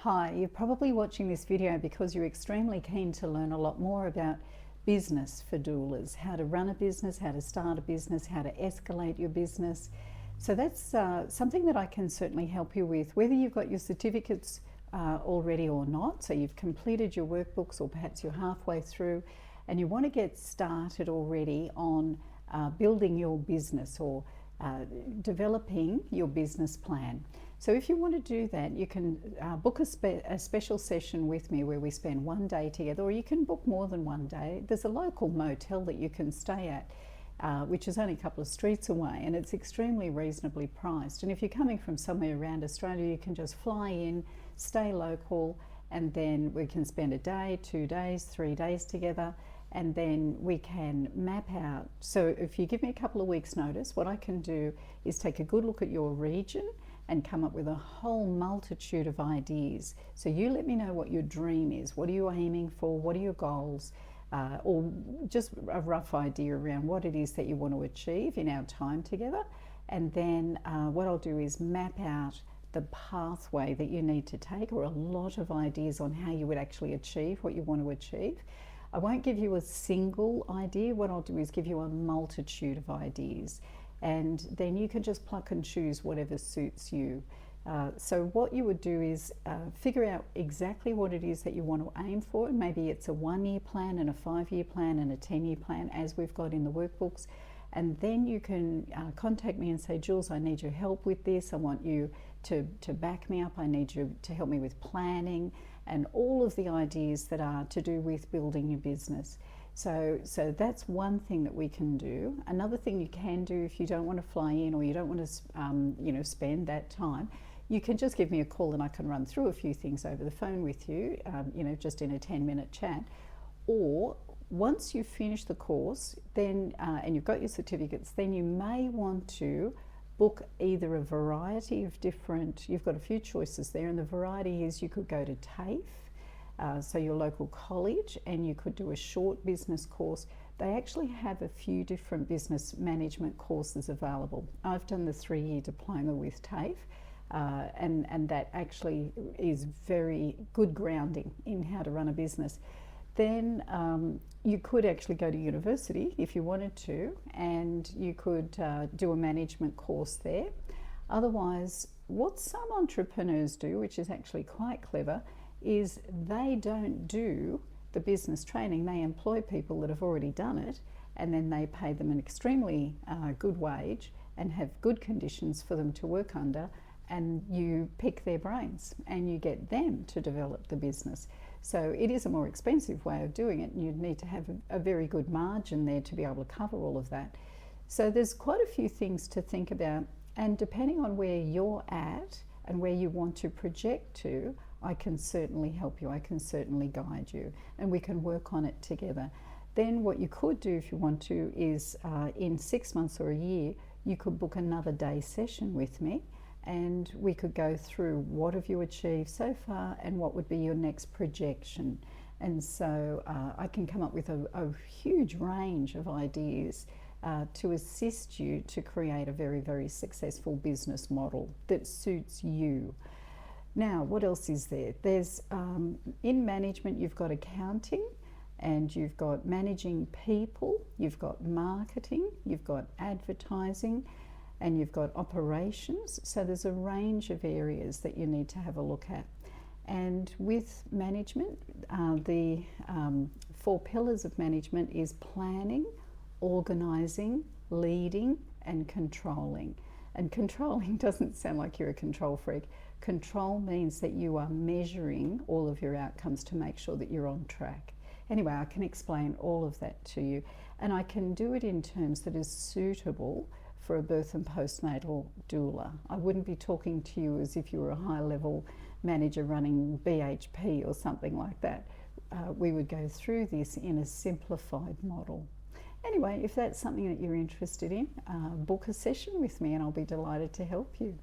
Hi, you're probably watching this video because you're extremely keen to learn a lot more about business for doulas, how to run a business, how to start a business, how to escalate your business. So that's something that I can certainly help you with, whether you've got your certificates already or not. So you've completed your workbooks, or perhaps you're halfway through and you want to get started already on building your business or developing your business plan. So if you want to do that, you can book a special session with me where we spend one day together, or you can book more than one day. There's a local motel that you can stay at, which is only a couple of streets away, and it's extremely reasonably priced. And if you're coming from somewhere around Australia, you can just fly in, stay local, and then we can spend a day, 2 days, 3 days together, and then we can map out. So if you give me a couple of weeks notice, what I can do is take a good look at your region and come up with a whole multitude of ideas. So you let me know what your dream is. What are you aiming for? What are your goals? Or just a rough idea around what it is that you want to achieve in our time together. And then what I'll do is map out the pathway that you need to take, or a lot of ideas on how you would actually achieve what you want to achieve. I won't give you a single idea. What I'll do is give you a multitude of ideas, and then you can just pluck and choose whatever suits you. So what you would do is figure out exactly what it is that you want to aim for. Maybe it's a 1-year plan and a 5-year plan and a 10-year plan, as we've got in the workbooks. And then you can contact me and say, Jules, I need your help with this. I want you to back me up. I need you to help me with planning and all of the ideas that are to do with building your business. So that's one thing that we can do. Another thing you can do, if you don't want to fly in, or you don't want to spend that time, you can just give me a call and I can run through a few things over the phone with you, just in a 10-minute chat. Or once you've finished the course, then and you've got your certificates, then you may want to book either a variety of different, you've got a few choices there, and the variety is you could go to TAFE, so your local college, and you could do a short business course. They actually have a few different business management courses available. I've done the 3-year diploma with TAFE, and that actually is very good grounding in how to run a business. Then you could actually go to university if you wanted to, and you could do a management course there. Otherwise, what some entrepreneurs do, which is actually quite clever, is they don't do the business training. They employ people that have already done it, and then they pay them an extremely good wage and have good conditions for them to work under, and you pick their brains and you get them to develop the business. So it is a more expensive way of doing it, and you'd need to have a very good margin there to be able to cover all of that. So there's quite a few things to think about, and depending on where you're at and where you want to project to, I can certainly help you, I can certainly guide you, and we can work on it together. Then what you could do if you want to is in 6 months or a year, you could book another day session with me, and we could go through what have you achieved so far and what would be your next projection. And so I can come up with a huge range of ideas to assist you to create a very, very successful business model that suits you. Now, what else is there? There's, in management, you've got accounting, and you've got managing people, you've got marketing, you've got advertising, and you've got operations. So there's a range of areas that you need to have a look at. And with management, the 4 pillars of management is planning, organising, leading, and controlling. And controlling doesn't sound like you're a control freak. Control means that you are measuring all of your outcomes to make sure that you're on track. Anyway, I can explain all of that to you, and I can do it in terms that is suitable for a birth and postnatal doula. I wouldn't be talking to you as if you were a high-level manager running BHP or something like that. We would go through this in a simplified model. Anyway, if that's something that you're interested in, book a session with me and I'll be delighted to help you.